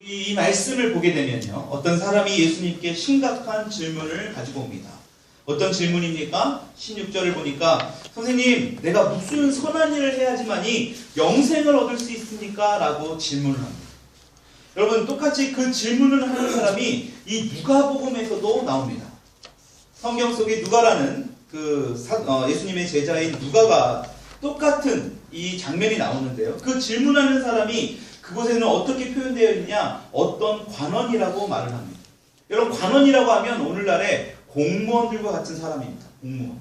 이 말씀을 보게 되면요, 어떤 사람이 예수님께 심각한 질문을 가지고 옵니다. 어떤 질문입니까? 16절을 보니까 선생님, 내가 무슨 선한 일을 해야지만이 영생을 얻을 수 있습니까? 라고 질문을 합니다. 여러분, 똑같이 그 질문을 하는 사람이 이 누가복음에서도 나옵니다. 성경 속에 누가라는 예수님의 제자인 누가가 똑같은 이 장면이 나오는데요. 그 질문하는 사람이 그곳에는 어떻게 표현되어 있느냐? 어떤 관원이라고 말을 합니다. 여러분, 관원이라고 하면 오늘날의 공무원들과 같은 사람입니다. 공무원.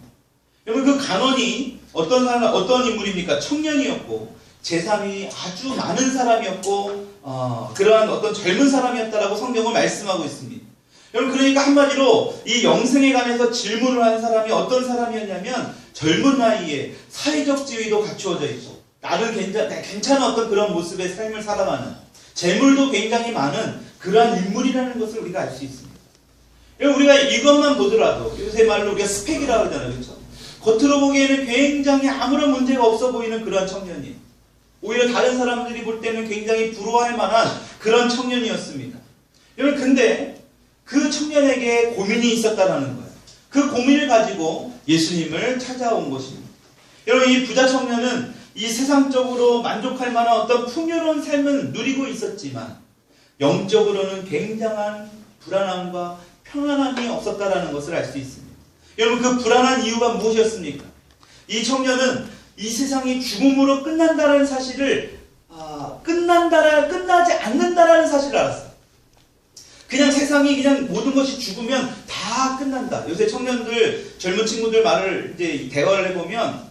여러분, 그 관원이 어떤 인물입니까? 청년이었고 재산이 아주 많은 사람이었고 그러한 어떤 젊은 사람이었다라고 성경은 말씀하고 있습니다. 여러분, 그러니까 한마디로 이 영생에 관해서 질문을 한 사람이 어떤 사람이었냐면 젊은 나이에 사회적 지위도 갖추어져 있고 나는 괜찮은 어떤 그런 모습의 삶을 살아가는, 재물도 굉장히 많은 그러한 인물이라는 것을 우리가 알 수 있습니다. 우리가 이것만 보더라도 요새 말로 우리가 스펙이라고 그러잖아요. 그렇죠? 겉으로 보기에는 굉장히 아무런 문제가 없어 보이는 그러한 청년이, 오히려 다른 사람들이 볼 때는 굉장히 부러워할 만한 그런 청년이었습니다. 여러분, 근데 그 청년에게 고민이 있었다라는 거예요. 그 고민을 가지고 예수님을 찾아온 것입니다. 여러분, 이 부자 청년은 이 세상적으로 만족할 만한 어떤 풍요로운 삶은 누리고 있었지만 영적으로는 굉장한 불안함과 평안함이 없었다라는 것을 알 수 있습니다. 여러분, 그 불안한 이유가 무엇이었습니까? 이 청년은 이 세상이 죽음으로 끝난다는 사실을 끝나지 않는다라는 사실을 알았어요. 그냥 세상이 그냥 모든 것이 죽으면 다 끝난다. 요새 청년들, 젊은 친구들 말을 이제 대화를 해보면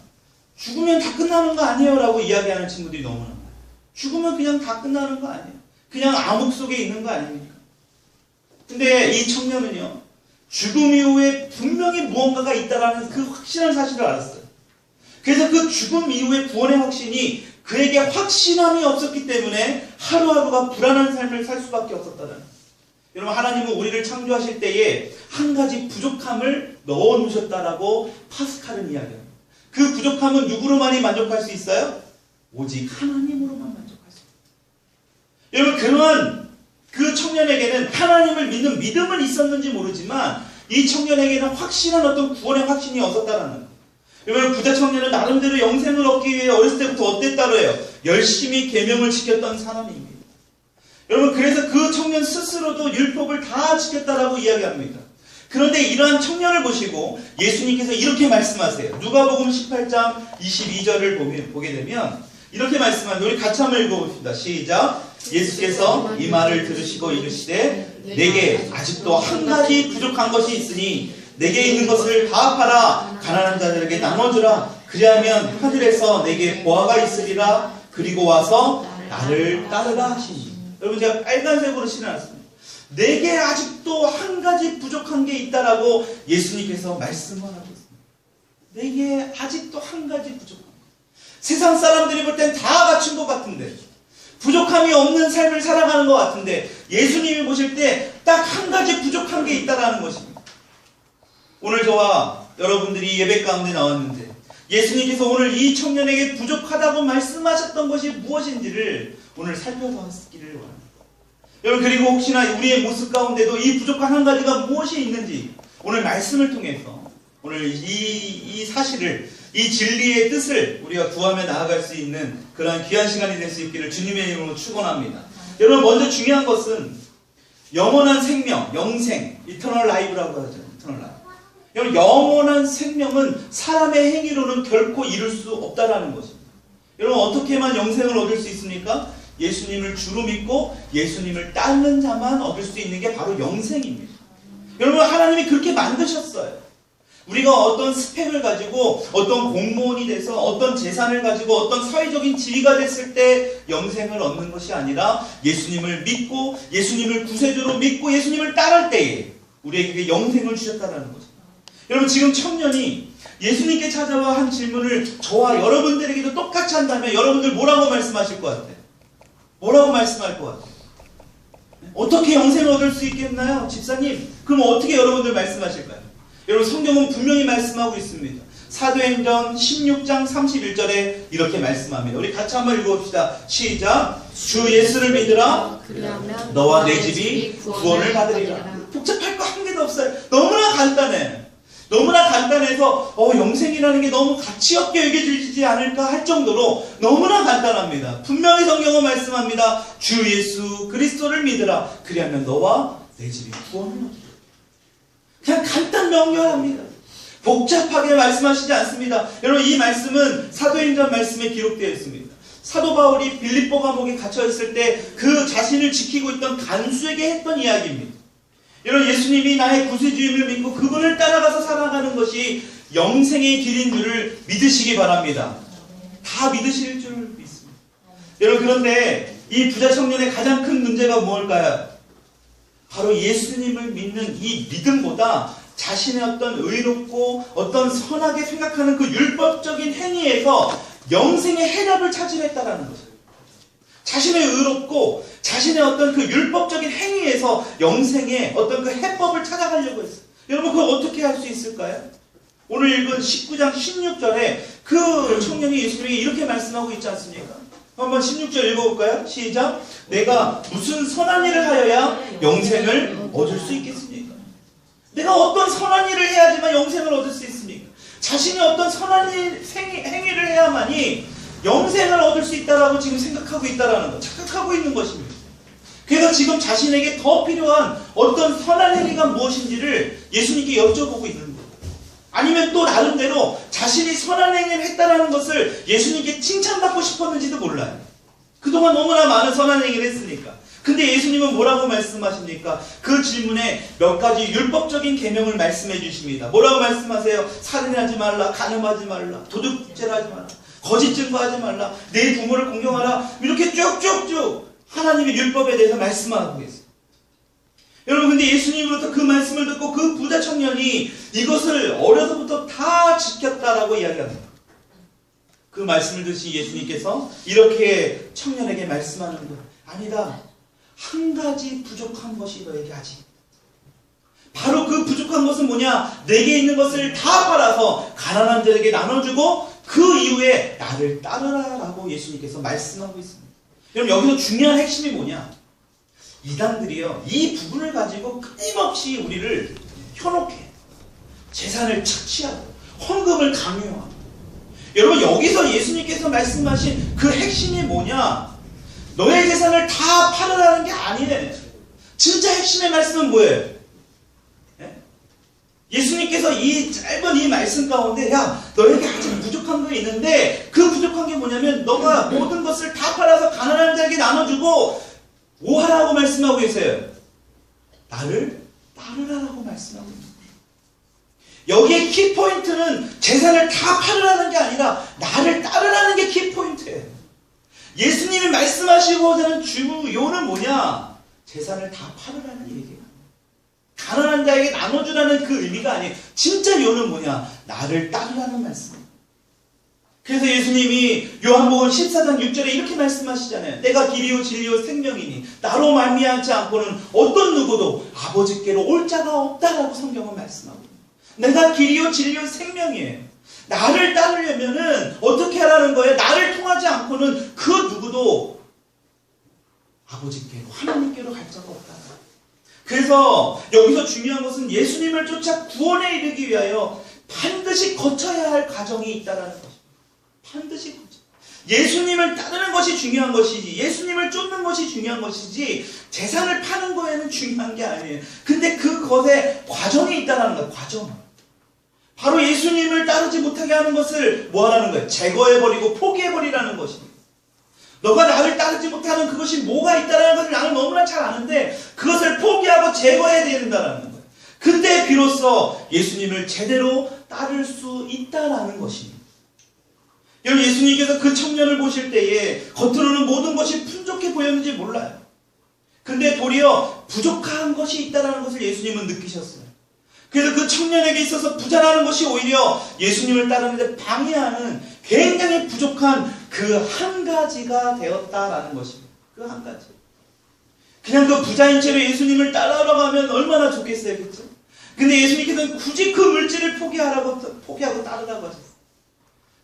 죽으면 다 끝나는 거 아니에요? 라고 이야기하는 친구들이 너무나 많아요. 죽으면 그냥 다 끝나는 거 아니에요? 그냥 암흑 속에 있는 거 아닙니까? 근데 이 청년은요, 죽음 이후에 분명히 무언가가 있다라는 그 확실한 사실을 알았어요. 그래서 그 죽음 이후의 구원의 확신이 그에게 확신함이 없었기 때문에 하루하루가 불안한 삶을 살 수밖에 없었다는 거예요. 여러분, 하나님은 우리를 창조하실 때에 한 가지 부족함을 넣어놓으셨다라고 파스칼은 이야기합니다. 그 부족함은 누구로만이 만족할 수 있어요? 오직 하나님으로만 만족할 수 있어요. 여러분, 그러한 그 청년에게는 하나님을 믿는 믿음은 있었는지 모르지만 이 청년에게는 확실한 어떤 구원의 확신이 없었다라는 거예요. 여러분, 부자 청년은 나름대로 영생을 얻기 위해 어렸을 때부터 어땠다고 해요? 열심히 계명을 지켰던 사람입니다. 여러분, 그래서 그 청년 스스로도 율법을 다 지켰다라고 이야기합니다. 그런데 이러한 청년을 보시고 예수님께서 이렇게 말씀하세요. 누가복음 18장 22절을 보게 되면 이렇게 말씀합니다. 우리 같이 한번 읽어봅시다. 시작. 예수께서 이 말을 들으시고 이르시되 내게 아직도 한 가지 부족한 것이 있으니 내게 있는 것을 다 팔아 가난한 자들에게 나눠주라. 그리하면 하늘에서 내게 보화가 있으리라. 그리고 와서 나를 따르라 하시니. 여러분, 제가 빨간색으로 칠해놨습니다. 내게 아직도 한 가지 부족한 게 있다라고 예수님께서 말씀을 하고 있습니다. 내게 아직도 한 가지 부족한 것. 세상 사람들이 볼 땐 다 갖춘 것 같은데, 부족함이 없는 삶을 살아가는 것 같은데, 예수님이 보실 때 딱 한 가지 부족한 게 있다라는 것입니다. 오늘 저와 여러분들이 예배 가운데 나왔는데 예수님께서 오늘 이 청년에게 부족하다고 말씀하셨던 것이 무엇인지를 오늘 살펴봤기를 원합니다. 여러분, 그리고 혹시나 우리의 모습 가운데도 이 부족한 한 가지가 무엇이 있는지 오늘 말씀을 통해서 오늘 이 사실을, 이 진리의 뜻을 우리가 구하며 나아갈 수 있는 그러한 귀한 시간이 될 수 있기를 주님의 이름으로 축원합니다. 여러분, 먼저 중요한 것은 영원한 생명, 영생, 이터널 라이브라고 하죠. 이터널 라이브. 여러분, 영원한 생명은 사람의 행위로는 결코 이룰 수 없다라는 것입니다. 여러분, 어떻게만 영생을 얻을 수 있습니까? 예수님을 주로 믿고 예수님을 따르는 자만 얻을 수 있는 게 바로 영생입니다. 여러분, 하나님이 그렇게 만드셨어요. 우리가 어떤 스펙을 가지고 어떤 공무원이 돼서 어떤 재산을 가지고 어떤 사회적인 지위가 됐을 때 영생을 얻는 것이 아니라 예수님을 믿고 예수님을 구세주로 믿고 예수님을 따를 때에 우리에게 영생을 주셨다는 거죠. 여러분, 지금 청년이 예수님께 찾아와 한 질문을 저와 여러분들에게도 똑같이 한다면 여러분들 뭐라고 말씀하실 것 같아요? 뭐라고 말씀할 것 같아요? 어떻게 영생을 얻을 수 있겠나요? 집사님, 그럼 어떻게 여러분들 말씀하실까요? 여러분, 성경은 분명히 말씀하고 있습니다. 사도행전 16장 31절에 이렇게 말씀합니다. 우리 같이 한번 읽어봅시다. 시작. 주 예수를 믿으라. 그리하면 너와 내 집이 구원을 받으리라. 복잡할 거 한 개도 없어요. 너무나 간단해. 너무나 간단해서 영생이라는 게 너무 가치 없게 여겨지지 않을까 할 정도로 너무나 간단합니다. 분명히 성경은 말씀합니다. 주 예수 그리스도를 믿으라. 그리하면 너와 내 집이 구원을 얻으리라. 그냥 간단 명료합니다. 복잡하게 말씀하시지 않습니다. 여러분, 이 말씀은 사도행전 말씀에 기록되어 있습니다. 사도 바울이 빌립보 감옥에 갇혀 있을 때 그 자신을 지키고 있던 간수에게 했던 이야기입니다. 여러분, 예수님이 나의 구세주임을 믿고 그분을 따라가서 살아가는 것이 영생의 길인 줄을 믿으시기 바랍니다. 다 믿으실 줄 믿습니다. 여러분, 그런데 이 부자 청년의 가장 큰 문제가 무엇일까요? 바로 예수님을 믿는 이 믿음보다 자신의 어떤 의롭고 어떤 선하게 생각하는 그 율법적인 행위에서 영생의 해답을 찾으려 했다는 거죠. 자신의 의롭고 자신의 어떤 그 율법적인 행위에서 영생의 어떤 그 해법을 찾아가려고 했어요. 여러분, 그걸 어떻게 할 수 있을까요? 오늘 읽은 19장 16절에 그 청년이 예수님에게 이렇게 말씀하고 있지 않습니까? 한번 16절 읽어볼까요? 시작. 내가 무슨 선한 일을 하여야 영생을 얻을 수 있겠습니까? 내가 어떤 선한 일을 해야지만 영생을 얻을 수 있습니까? 자신이 어떤 선한 행위를 해야만이 영생을 얻을 수 있다라고 지금 생각하고 있다라는 것, 착각하고 있는 것입니다. 그래서 지금 자신에게 더 필요한 어떤 선한 행위가 무엇인지를 예수님께 여쭤보고 있는 거예요. 아니면 또 나름대로 자신이 선한 행위를 했다라는 것을 예수님께 칭찬받고 싶었는지도 몰라요. 그동안 너무나 많은 선한 행위를 했으니까. 근데 예수님은 뭐라고 말씀하십니까? 그 질문에 몇 가지 율법적인 계명을 말씀해 주십니다. 뭐라고 말씀하세요? 살인하지 말라, 간음하지 말라, 도둑질하지 말라, 거짓 증거하지 말라, 내 부모를 공경하라. 이렇게 쭉쭉쭉 하나님의 율법에 대해서 말씀하고 계세요. 여러분, 근데 예수님으로부터 그 말씀을 듣고 그 부자 청년이 이것을 어려서부터 다 지켰다라고 이야기합니다. 그 말씀을 듣시 예수님께서 이렇게 청년에게 말씀하는 거예요. 아니다. 한 가지 부족한 것이 너에게 아직. 바로 그 부족한 것은 뭐냐? 내게 있는 것을 다 팔아서 가난한 자에게 나눠주고 그 이후에 나를 따르라라고 예수님께서 말씀하고 있습니다. 여러분, 여기서 중요한 핵심이 뭐냐? 이단들이요, 이 부분을 가지고 끊임없이 우리를 현혹해. 재산을 착취하고 헌금을 강요하고. 여러분, 여기서 예수님께서 말씀하신 그 핵심이 뭐냐? 너의 재산을 다 팔으라는 게 아니에요. 진짜 핵심의 말씀은 뭐예요? 예수님께서 이 짧은 이 말씀 가운데, 야, 너에게 아직 부족한 게 있는데 그 부족한 게 뭐냐면 너가 모든 것을 다 팔아서 가난한 자에게 나눠주고 뭐 하라고 말씀하고 계세요? 나를 따르라라고 말씀하고 있는 거예요. 여기에 키포인트는 재산을 다 팔으라는 게 아니라 나를 따르라는 게 키포인트예요. 예수님이 말씀하시고자 하는 주요는 뭐냐? 재산을 다 팔으라는 얘기예요. 가난한 자에게 나눠주라는 그 의미가 아니에요. 진짜 요는 뭐냐? 나를 따르라는 말씀이에요. 그래서 예수님이 요한복음 14장 6절에 이렇게 말씀하시잖아요. 내가 길이요 진리요 생명이니 나로 말미암지 않고는 어떤 누구도 아버지께로 올 자가 없다라고 성경은 말씀하고 있어요. 내가 길이요 진리요 생명이에요. 나를 따르려면은 어떻게 하라는 거예요? 나를 통하지 않고는 그 누구도 아버지께로, 하나님께로 갈 자가 없다. 그래서 여기서 중요한 것은 예수님을 쫓아 구원에 이르기 위하여 반드시 거쳐야 할 과정이 있다는 것입니다. 반드시 거쳐. 예수님을 따르는 것이 중요한 것이지, 예수님을 쫓는 것이 중요한 것이지, 재산을 파는 거에는 중요한 게 아니에요. 근데 그것에 과정이 있다는 거예요. 과정. 바로 예수님을 따르지 못하게 하는 것을 뭐 하라는 거예요? 제거해버리고 포기해버리라는 것입니다. 너가 나를 따르지 못하는 그것이 뭐가 있다는 것을 나는 너무나 잘 아는데 그것을 포기하고 제거해야 된다는 거예요. 그때 비로소 예수님을 제대로 따를 수 있다는 것입니다. 여러분, 예수님께서 그 청년을 보실 때에 겉으로는 모든 것이 풍족해 보였는지 몰라요. 근데 도리어 부족한 것이 있다는 것을 예수님은 느끼셨어요. 그래서 그 청년에게 있어서 부자라는 것이 오히려 예수님을 따르는 데 방해하는 굉장히 부족한 그 한 가지가 되었다라는 것입니다. 그 한 가지. 그냥 그 부자인 채로 예수님을 따라가러 가면 얼마나 좋겠어요, 그렇죠? 근데 예수님께서는 굳이 그 물질을 포기하고 따르라고 하셨어요.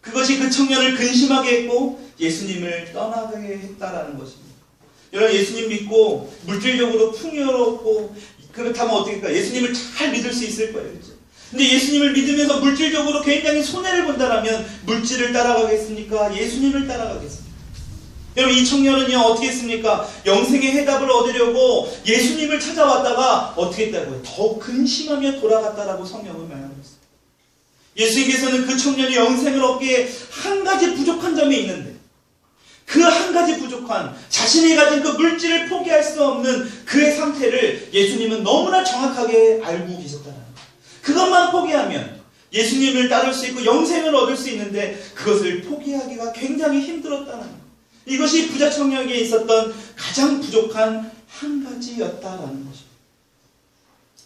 그것이 그 청년을 근심하게 했고 예수님을 떠나게 했다라는 것입니다. 여러분 예수님 믿고 물질적으로 풍요롭고 그렇다면 어떻게 할까? 예수님을 잘 믿을 수 있을 거예요. 그렇죠? 근데 예수님을 믿으면서 물질적으로 굉장히 손해를 본다라면 물질을 따라가겠습니까? 예수님을 따라가겠습니까? 여러분 이 청년은요 어떻게 했습니까? 영생의 해답을 얻으려고 예수님을 찾아왔다가 어떻게 했다고요? 더 근심하며 돌아갔다라고 성경은 말하고 있습니다. 예수님께서는 그 청년이 영생을 얻기에 한 가지 부족한 점이 있는데 그 한 가지 부족한 자신이 가진 그 물질을 포기할 수 없는 그의 상태를 예수님은 너무나 정확하게 알고 계셨다는 거예요. 그것만 포기하면 예수님을 따를 수 있고 영생을 얻을 수 있는데 그것을 포기하기가 굉장히 힘들었다는 거예요. 이것이 부자 청년에게 있었던 가장 부족한 한 가지였다라는 것입니다.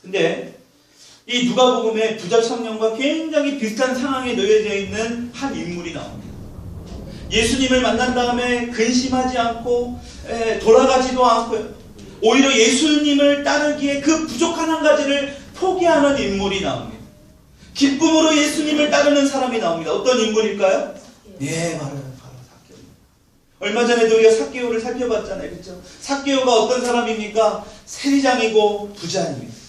근데 이 누가복음에 부자 청년과 굉장히 비슷한 상황에 놓여져 있는 한 인물이 나옵니다. 예수님을 만난 다음에 근심하지 않고 돌아가지도 않고요. 오히려 예수님을 따르기에 그 부족한 한 가지를 포기하는 인물이 나옵니다. 기쁨으로 예수님을 따르는 사람이 나옵니다. 어떤 인물일까요? 예, 바로 삭개오. 얼마 전에도 우리가 삭개오를 살펴봤잖아요. 그렇죠? 삭개오가 어떤 사람입니까? 세리장이고 부자입니다.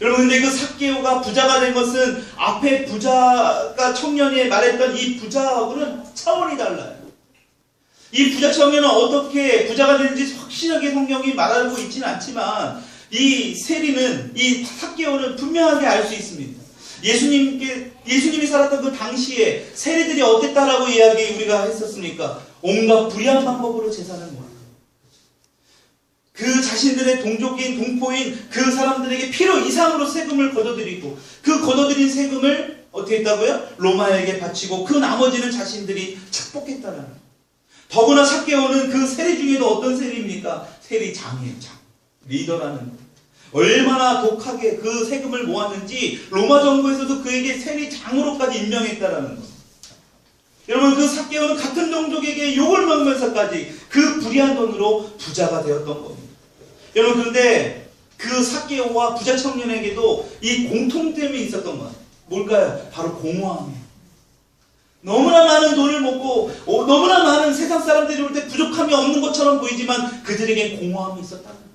여러분 근데 그 삭개오가 부자가 된 것은 앞에 부자가 청년이 말했던 이 부자하고는 차원이 달라요. 이 부자 청년은 어떻게 부자가 되는지 확실하게 성경이 말하고 있지는 않지만 이 세리는 이 삭개오는 분명하게 알 수 있습니다. 예수님이 살았던 그 당시에 세리들이 어땠다라고 이야기 우리가 했었습니까? 온갖 불의한 방법으로 재산을 모았어요. 그 자신들의 동족인 동포인 그 사람들에게 필요 이상으로 세금을 걷어들이고 그 걷어들인 세금을 어떻게 했다고요? 로마에게 바치고 그 나머지는 자신들이 착복했다는 거예요. 더구나 삭개오는 그 세리 중에도 어떤 세리입니까? 세리장이에요. 장. 리더라는 거예요. 얼마나 독하게 그 세금을 모았는지 로마 정부에서도 그에게 세리장으로까지 임명했다라는 거예요. 여러분 그 삭개오는 같은 동족에게 욕을 먹으면서까지 그 불의한 돈으로 부자가 되었던 겁니다. 여러분 그런데 그 삭개오와 부자 청년에게도 이 공통점이 있었던 거예요. 뭘까요? 바로 공허함이에요. 너무나 많은 돈을 먹고 너무나 많은 세상 사람들이 올 때 부족함이 없는 것처럼 보이지만 그들에게 공허함이 있었다는 거예요.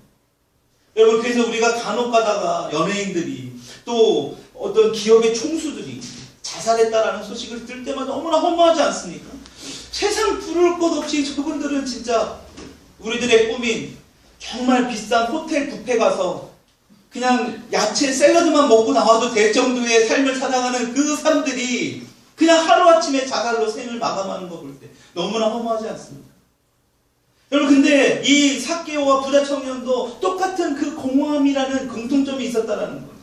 여러분 그래서 우리가 간혹 가다가 연예인들이 또 어떤 기업의 총수들이 자살했다라는 소식을 들 때마다 너무나 허무하지 않습니까? 세상 부를 것 없이 저분들은 진짜 우리들의 꿈인 정말 비싼 호텔 뷔페 가서 그냥 야채 샐러드만 먹고 나와도 될 정도의 삶을 살아가는 그 사람들이 그냥 하루아침에 자살로 생을 마감하는 거 볼 때 너무나 허무하지 않습니까? 여러분 근데 이 삭개오와 부자 청년도 똑같은 그 공허함이라는 공통점이 있었다는 거예요.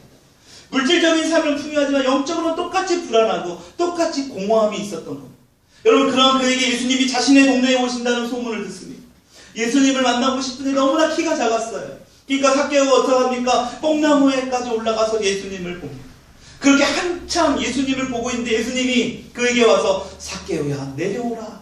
물질적인 삶은 풍요하지만 영적으로는 똑같이 불안하고 똑같이 공허함이 있었던 겁니다. 여러분 그런 그에게 예수님이 자신의 동네에 오신다는 소문을 듣습니다. 예수님을 만나고 싶은데 너무나 키가 작았어요. 그러니까 삭개오가 어떡합니까? 뽕나무에까지 올라가서 예수님을 봅니다. 그렇게 한참 예수님을 보고 있는데 예수님이 그에게 와서 삭개오야 내려오라.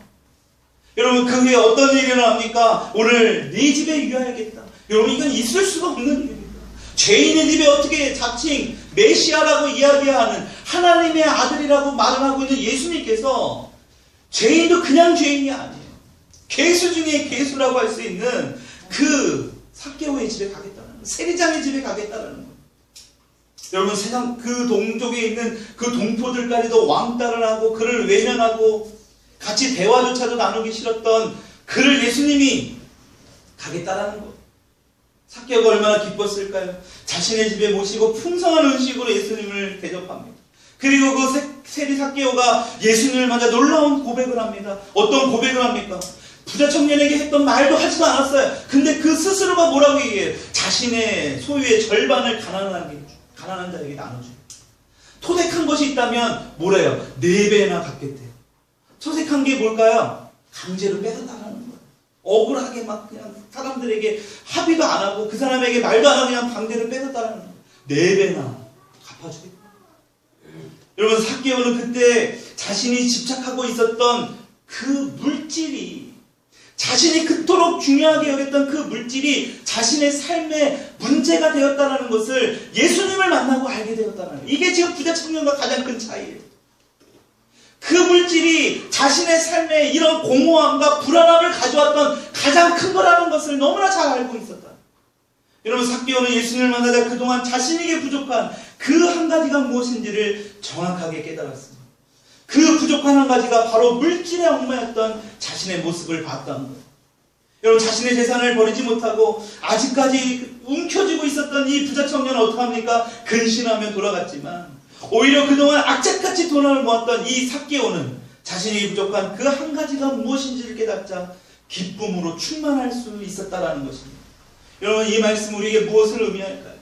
여러분 그 후에 어떤 일이 일어납니까? 오늘 네 집에 유하야겠다. 여러분 이건 있을 수가 없는 일입니다. 죄인의 집에 어떻게 자칭 메시아라고 이야기하는 하나님의 아들이라고 말을 하고 있는 예수님께서 죄인도 그냥 죄인이 아니에요. 괴수 중에 괴수라고 할 수 있는 그 삭개오의 집에 가겠다는 거예요. 세리장의 집에 가겠다는 거예요. 여러분 세상 그 동족에 있는 그 동포들까지도 왕따를 하고 그를 외면하고 같이 대화조차도 나누기 싫었던 그를 예수님이 가겠다라는 것. 삭개오가 얼마나 기뻤을까요? 자신의 집에 모시고 풍성한 음식으로 예수님을 대접합니다. 그리고 그 세리 삭개오가 예수님을 맞아 놀라운 고백을 합니다. 어떤 고백을 합니까? 부자 청년에게 했던 말도 하지도 않았어요. 근데 그 스스로가 뭐라고 얘기해요? 자신의 소유의 절반을 가난한 자에게 나눠줘요. 토색한 것이 있다면 뭐래요? 4배나 갚겠대요. 토색한 게 뭘까요? 강제로 뺏어달라는 거예요. 억울하게 막 그냥 사람들에게 합의도 안 하고 그 사람에게 말도 안 하고 그냥 강제로 뺏어달라는 거예요. 4배나 갚아주겠다. 여러분 삭개오는 그때 자신이 집착하고 있었던 그 물질이 자신이 그토록 중요하게 여겼던 그 물질이 자신의 삶의 문제가 되었다는 것을 예수님을 만나고 알게 되었다는 거예요. 이게 지금 부자 청년과 가장 큰 차이예요. 그 물질이 자신의 삶에 이런 공허함과 불안함을 가져왔던 가장 큰 거라는 것을 너무나 잘 알고 있었다. 여러분, 삭개오는 예수님을 만나다 그동안 자신에게 부족한 그 한 가지가 무엇인지를 정확하게 깨달았습니다. 그 부족한 한 가지가 바로 물질에 얽매였던 자신의 모습을 봤다는 거예요. 여러분, 자신의 재산을 버리지 못하고 아직까지 움켜쥐고 있었던 이 부자 청년은 어떡합니까? 근신하며 돌아갔지만 오히려 그동안 악착같이 돈을 모았던 이 삭개오는 자신이 부족한 그 한 가지가 무엇인지를 깨닫자 기쁨으로 충만할 수 있었다라는 것입니다. 여러분, 이 말씀 우리에게 무엇을 의미할까요?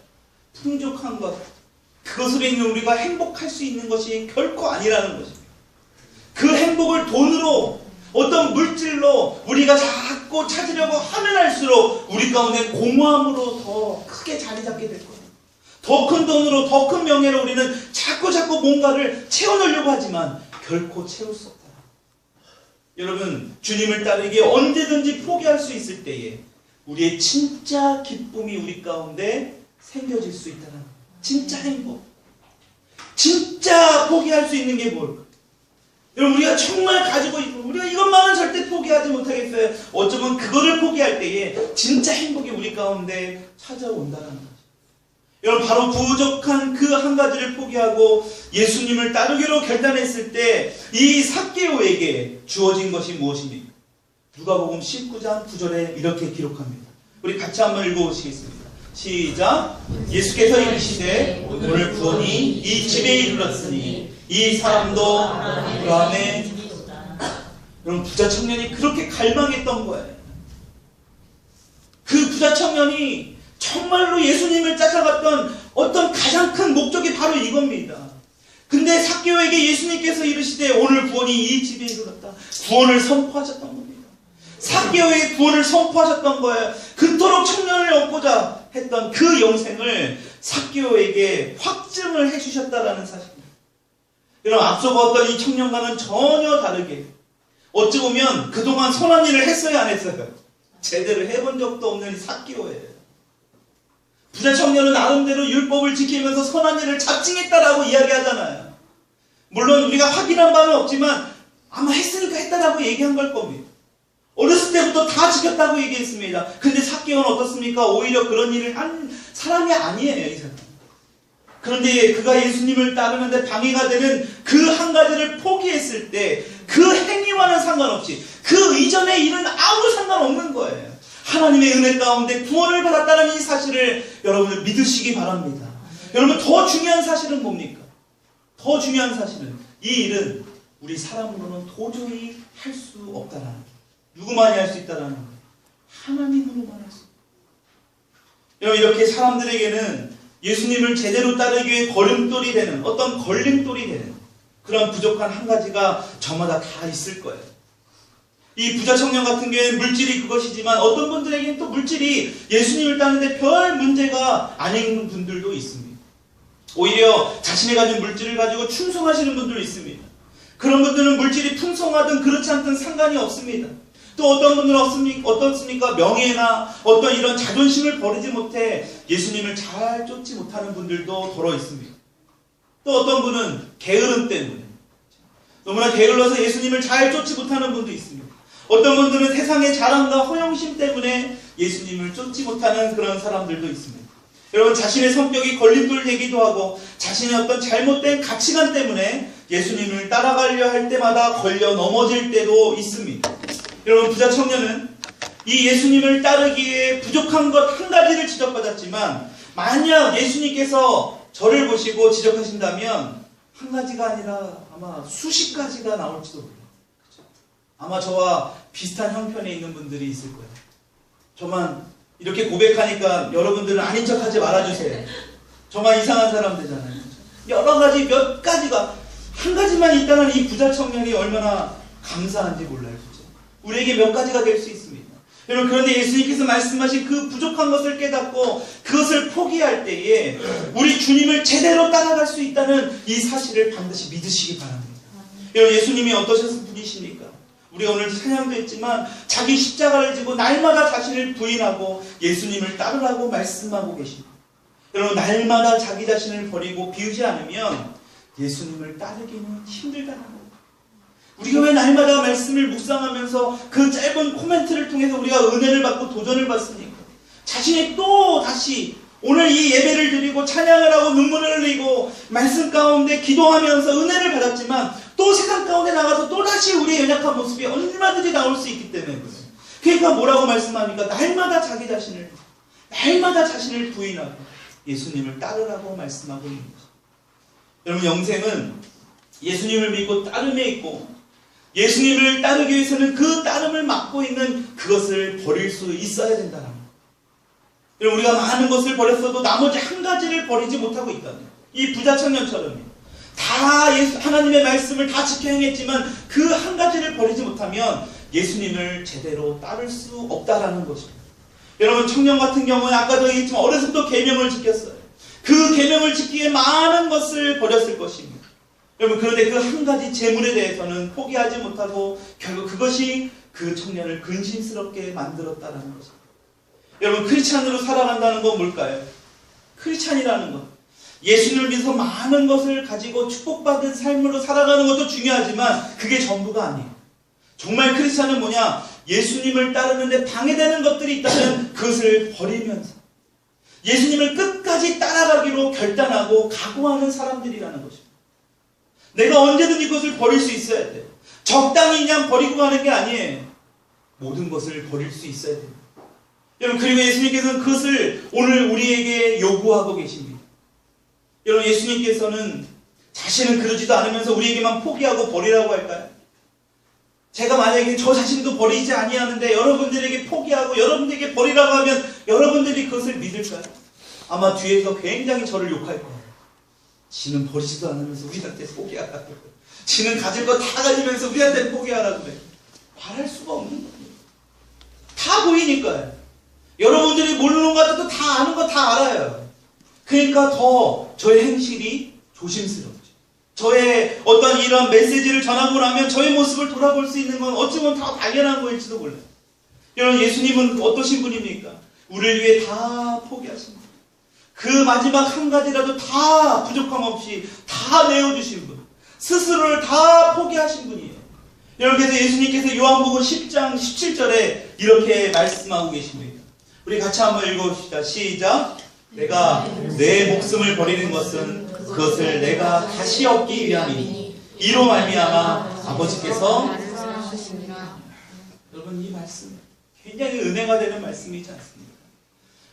풍족한 것, 그것으로 인해 우리가 행복할 수 있는 것이 결코 아니라는 것입니다. 그 행복을 돈으로, 어떤 물질로 우리가 자꾸 찾으려고 하면 할수록 우리 가운데 공허함으로 더 크게 자리 잡게 될 거예요. 더 큰 돈으로, 더 큰 명예로 우리는 자꾸 뭔가를 채워넣으려고 하지만 결코 채울 수 없다. 여러분, 주님을 따르기에 언제든지 포기할 수 있을 때에 우리의 진짜 기쁨이 우리 가운데 생겨질 수 있다는 거예요. 진짜 행복. 진짜 포기할 수 있는 게 뭘까? 여러분, 우리가 정말 가지고 있고 우리가 이것만은 절대 포기하지 못하겠어요. 어쩌면 그거를 포기할 때에 진짜 행복이 우리 가운데 찾아온다는 거죠. 여러분, 바로 부족한 그 한 가지를 포기하고 예수님을 따르기로 결단했을 때 이 삭개오에게 주어진 것이 무엇입니까? 누가복음 19장 9절에 이렇게 기록합니다. 우리 같이 한번 읽어보시겠습니다. 시작. 예수께서 이르시되 오늘 구원이 이 집에 이르렀으니 이 사람도 아브라함의. 여러분, 부자 청년이 그렇게 갈망했던 거예요. 그 부자 청년이 정말로 예수님을 쫓아갔던 어떤 가장 큰 목적이 바로 이겁니다. 근데 삭개오에게 예수님께서 이르시되 오늘 구원이 이 집에 이르렀다. 구원을 선포하셨던 겁니다. 삭개오에게 구원을 선포하셨던 거예요. 그토록 청년을 얻고자 했던 그 영생을 삭개오에게 확증을 해주셨다라는 사실입니다. 여러분, 앞서 보았던 이 청년과는 전혀 다르게 어찌 보면 그동안 선한 일을 했어요, 안 했어요? 제대로 해본 적도 없는 이 삭개오예요. 부자 청년은 나름대로 율법을 지키면서 선한 일을 자칭했다라고 이야기하잖아요. 물론 우리가 확인한 바는 없지만 아마 했으니까 했다라고 얘기한 걸 겁니다. 어렸을 때부터 다 지켰다고 얘기했습니다. 근데 삭개오는 어떻습니까? 오히려 그런 일을 한 사람이 아니에요, 이 사람. 그런데 그가 예수님을 따르는데 방해가 되는 그 한 가지를 포기했을 때 그 행위와는 상관없이 그 이전의 일은 아무 상관없는 거예요. 하나님의 은혜 가운데 구원을 받았다는 이 사실을 여러분을 믿으시기 바랍니다. 여러분, 더 중요한 사실은 뭡니까? 더 중요한 사실은 이 일은 우리 사람으로는 도저히 할 수 없다라는 거예요. 누구만이 할 수 있다라는 거예요? 하나님으로만 할 수 있다. 여러분, 이렇게 사람들에게는 예수님을 제대로 따르기 위해 걸림돌이 되는, 어떤 걸림돌이 되는 그런 부족한 한 가지가 저마다 다 있을 거예요. 이 부자 청년 같은 경우에는 물질이 그것이지만 어떤 분들에게는 또 물질이 예수님을 따르는데 별 문제가 아닌 분들도 있습니다. 오히려 자신이 가진 물질을 가지고 충성하시는 분들도 있습니다. 그런 분들은 물질이 풍성하든 그렇지 않든 상관이 없습니다. 또 어떤 분들은 어떻습니까? 명예나 어떤 이런 자존심을 버리지 못해 예수님을 잘 쫓지 못하는 분들도 더러 있습니다. 또 어떤 분은 게으름 때문에 너무나 게을러서 예수님을 잘 쫓지 못하는 분도 있습니다. 어떤 분들은 세상의 자랑과 허영심 때문에 예수님을 쫓지 못하는 그런 사람들도 있습니다. 여러분, 자신의 성격이 걸림돌 되기도 하고 자신의 어떤 잘못된 가치관 때문에 예수님을 따라가려 할 때마다 걸려 넘어질 때도 있습니다. 여러분, 부자 청년은 이 예수님을 따르기에 부족한 것 한 가지를 지적받았지만 만약 예수님께서 저를 보시고 지적하신다면 한 가지가 아니라 아마 수십 가지가 나올지도 몰라요. 아마 저와 비슷한 형편에 있는 분들이 있을 거예요. 저만 이렇게 고백하니까 여러분들은 아닌 척하지 말아주세요. 저만 이상한 사람 되잖아요. 여러 가지, 몇 가지가, 한 가지만 있다는 이 부자 청년이 얼마나 감사한지 몰라요. 그렇죠? 우리에게 몇 가지가 될 수 있습니다. 여러분, 그런데 예수님께서 말씀하신 그 부족한 것을 깨닫고 그것을 포기할 때에 우리 주님을 제대로 따라갈 수 있다는 이 사실을 반드시 믿으시기 바랍니다. 여러분, 예수님이 어떠셨을 분이십니까? 우리가 오늘 찬양도 했지만 자기 십자가를 지고 날마다 자신을 부인하고 예수님을 따르라고 말씀하고 계십니다. 여러분, 날마다 자기 자신을 버리고 비우지 않으면 예수님을 따르기는 힘들다는 거예요. 우리 교회 날마다 말씀을 묵상하면서 그 짧은 코멘트를 통해서 우리가 은혜를 받고 도전을 받습니까? 자신이 또 다시 오늘 이 예배를 드리고 찬양을 하고 눈물을 흘리고 말씀 가운데 기도하면서 은혜를 받았지만 또 세상 가운데 나가서 또다시 우리의 연약한 모습이 얼마든지 나올 수 있기 때문에 그래요. 그러니까 뭐라고 말씀합니까? 날마다 자신을 부인하고 예수님을 따르라고 말씀하고 있습니다. 여러분, 영생은 예수님을 믿고 따름에 있고 예수님을 따르기 위해서는 그 따름을 맡고 있는 그것을 버릴 수 있어야 된다는 거예요. 여러분, 우리가 많은 것을 버렸어도 나머지 한 가지를 버리지 못하고 있다는 거예요. 이 부자 청년처럼요. 다 하나님의 말씀을 다 지켜 행했지만 그 한 가지를 버리지 못하면 예수님을 제대로 따를 수 없다라는 것입니다. 여러분, 청년 같은 경우는 아까도 얘기했지만 어렸을 때 계명을 지켰어요. 그 계명을 지키기에 많은 것을 버렸을 것입니다. 여러분, 그런데 그 한 가지 재물에 대해서는 포기하지 못하고 결국 그것이 그 청년을 근심스럽게 만들었다는 것입니다. 여러분, 크리스찬으로 살아간다는 건 뭘까요? 크리스찬이라는 것, 예수님을 믿어서 많은 것을 가지고 축복받은 삶으로 살아가는 것도 중요하지만 그게 전부가 아니에요. 정말 크리스찬은 뭐냐? 예수님을 따르는데 방해되는 것들이 있다면 그것을 버리면서 예수님을 끝까지 따라가기로 결단하고 각오하는 사람들이라는 것입니다. 내가 언제든지 그것을 버릴 수 있어야 돼요. 적당히 그냥 버리고 가는 게 아니에요. 모든 것을 버릴 수 있어야 돼요. 여러분, 그리고 예수님께서는 그것을 오늘 우리에게 요구하고 계십니다. 여러분, 예수님께서는 자신은 그러지도 않으면서 우리에게만 포기하고 버리라고 할까요? 제가 만약에 저 자신도 버리지 아니하는데 여러분들에게 포기하고 여러분들에게 버리라고 하면 여러분들이 그것을 믿을까요? 아마 뒤에서 굉장히 저를 욕할 거예요. 지는 버리지도 않으면서 우리한테 포기하라고. 지는 가질 거 다 가지면서 우리한테 포기하라고 그래. 말할 수가 없는 거예요. 다 보이니까요. 여러분들이 모르는 것 같아도 다 아는 거 다 알아요. 그러니까 더 저의 행실이 조심스러워요. 저의 어떤 이런 메시지를 전하고 나면 저의 모습을 돌아볼 수 있는 건 어찌 보면 다 당연한 거일지도 몰라요. 여러분, 예수님은 어떠신 분입니까? 우리를 위해 다 포기하십니다. 그 마지막 한 가지라도 다 부족함 없이 다 내어주신 분, 스스로를 다 포기하신 분이에요. 여러분, 그래서 예수님께서 요한복음 10장 17절에 이렇게 말씀하고 계십니다. 우리 같이 한번 읽어봅시다. 시작. 내가 내 목숨을 버리는 것은 그것을 내가 다시 얻기 위함이니 이로 말미암아 아버지께서 여러분, 이 말씀 굉장히 은혜가 되는 말씀이지 않습니까?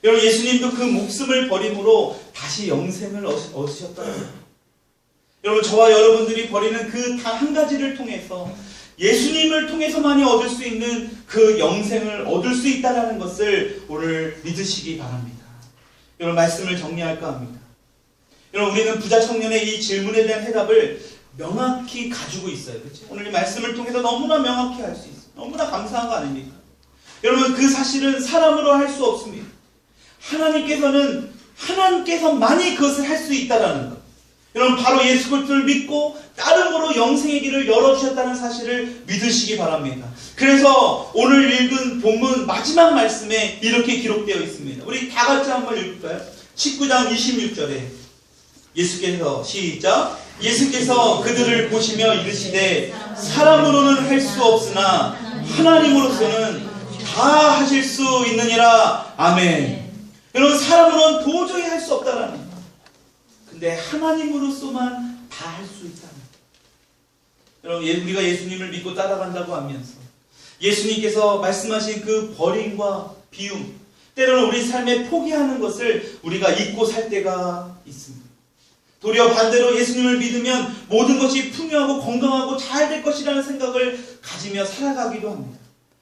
여러분, 예수님도 그 목숨을 버림으로 다시 영생을 얻으셨다는 거예요. 여러분, 저와 여러분들이 버리는 그 단 한 가지를 통해서 예수님을 통해서만이 얻을 수 있는 그 영생을 얻을 수 있다는 것을 오늘 믿으시기 바랍니다. 여러분, 말씀을 정리할까 합니다. 여러분, 우리는 부자 청년의 이 질문에 대한 해답을 명확히 가지고 있어요. 그렇죠? 오늘 이 말씀을 통해서 너무나 명확히 할 수 있어요. 너무나 감사한 거 아닙니까? 여러분, 그 사실은 사람으로 할 수 없습니다. 하나님께서만이 그것을 할 수 있다는 것. 여러분, 바로 예수 그리스도를 믿고 따름으로 영생의 길을 열어주셨다는 사실을 믿으시기 바랍니다. 그래서 오늘 읽은 본문 마지막 말씀에 이렇게 기록되어 있습니다. 우리 다 같이 한번 읽을까요? 19장 26절에 예수께서 시작. 예수께서 그들을 보시며 이르시되 사람으로는 할 수 없으나 하나님으로서는 다 하실 수 있느니라. 아멘. 여러분, 사람으로는 도저히 할 수 없다라는 거예요. 근데 하나님으로서만 다 할 수 있다는 거예요. 여러분, 우리가 예수님을 믿고 따라간다고 하면서 예수님께서 말씀하신 그 버림과 비움, 때로는 우리 삶에 포기하는 것을 우리가 잊고 살 때가 있습니다. 도리어 반대로 예수님을 믿으면 모든 것이 풍요하고 건강하고 잘 될 것이라는 생각을 가지며 살아가기도 합니다.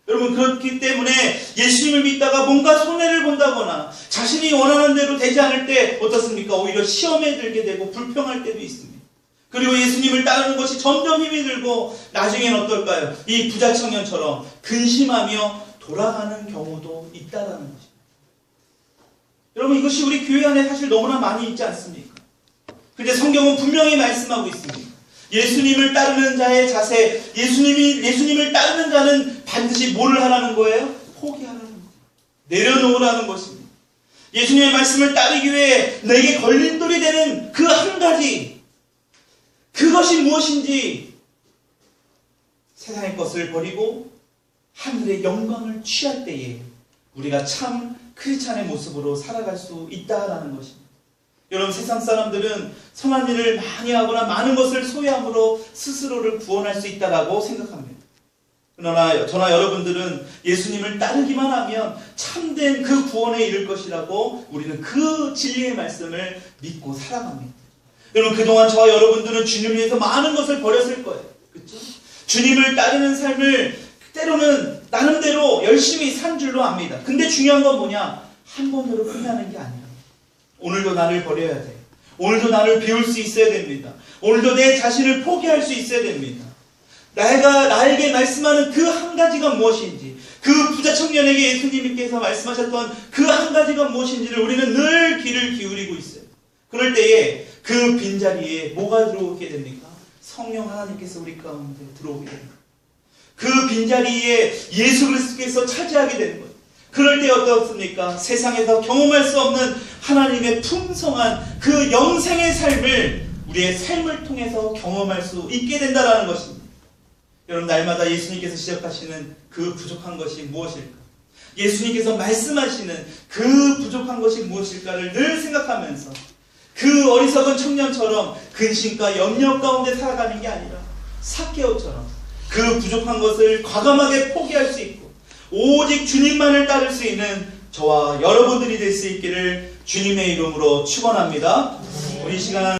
여러분, 그렇기 때문에 예수님을 믿다가 뭔가 손해를 본다거나 자신이 원하는 대로 되지 않을 때 어떻습니까? 오히려 시험에 들게 되고 불평할 때도 있습니다. 그리고 예수님을 따르는 것이 점점 힘이 들고 나중에는 어떨까요? 이 부자 청년처럼 근심하며 돌아가는 경우도 있다라는 것입니다. 여러분, 이것이 우리 교회 안에 사실 너무나 많이 있지 않습니까? 근데 성경은 분명히 말씀하고 있습니다. 예수님을 따르는 자의 자세, 예수님을 따르는 자는 반드시 뭐를 하라는 거예요? 포기하라는 거예요. 내려놓으라는 것입니다. 예수님의 말씀을 따르기 위해 내게 걸림돌이 되는 그 한 가지, 그것이 무엇인지 세상의 것을 버리고 하늘의 영광을 취할 때에 우리가 참 크리스찬의 모습으로 살아갈 수 있다라는 것입니다. 여러분, 세상 사람들은 선한 일을 많이 하거나 많은 것을 소유함으로 스스로를 구원할 수 있다라고 생각합니다. 그러나 저나 여러분들은 예수님을 따르기만 하면 참된 그 구원에 이를 것이라고 우리는 그 진리의 말씀을 믿고 살아갑니다. 여러분, 그동안 저와 여러분들은 주님을 위해서 많은 것을 버렸을 거예요. 그렇죠? 주님을 따르는 삶을 때로는 나름대로 열심히 산 줄로 압니다. 근데 중요한 건 뭐냐? 한 번으로 끝나는 게 아니라 오늘도 나를 버려야 돼. 오늘도 나를 비울 수 있어야 됩니다. 오늘도 내 자신을 포기할 수 있어야 됩니다. 나에게 말씀하는 그 한 가지가 무엇인지, 그 부자 청년에게 예수님께서 말씀하셨던 그 한 가지가 무엇인지를 우리는 늘 귀를 기울이고 있어요. 그럴 때에 그 빈자리에 뭐가 들어오게 됩니까? 성령 하나님께서 우리 가운데 들어오게 됩니다. 그 빈자리에 예수 그리스도께서 차지하게 되는 거예요. 그럴 때 어떻습니까? 세상에서 경험할 수 없는 하나님의 풍성한 그 영생의 삶을 우리의 삶을 통해서 경험할 수 있게 된다는 것입니다. 여러분, 날마다 예수님께서 시작하시는 그 부족한 것이 무엇일까? 예수님께서 말씀하시는 그 부족한 것이 무엇일까를 늘 생각하면서 그 어리석은 청년처럼 근심과 염려 가운데 살아가는 게 아니라 삭개오처럼 그 부족한 것을 과감하게 포기할 수 있고 오직 주님만을 따를 수 있는 저와 여러분들이 될 수 있기를 주님의 이름으로 축원합니다. 우리 시간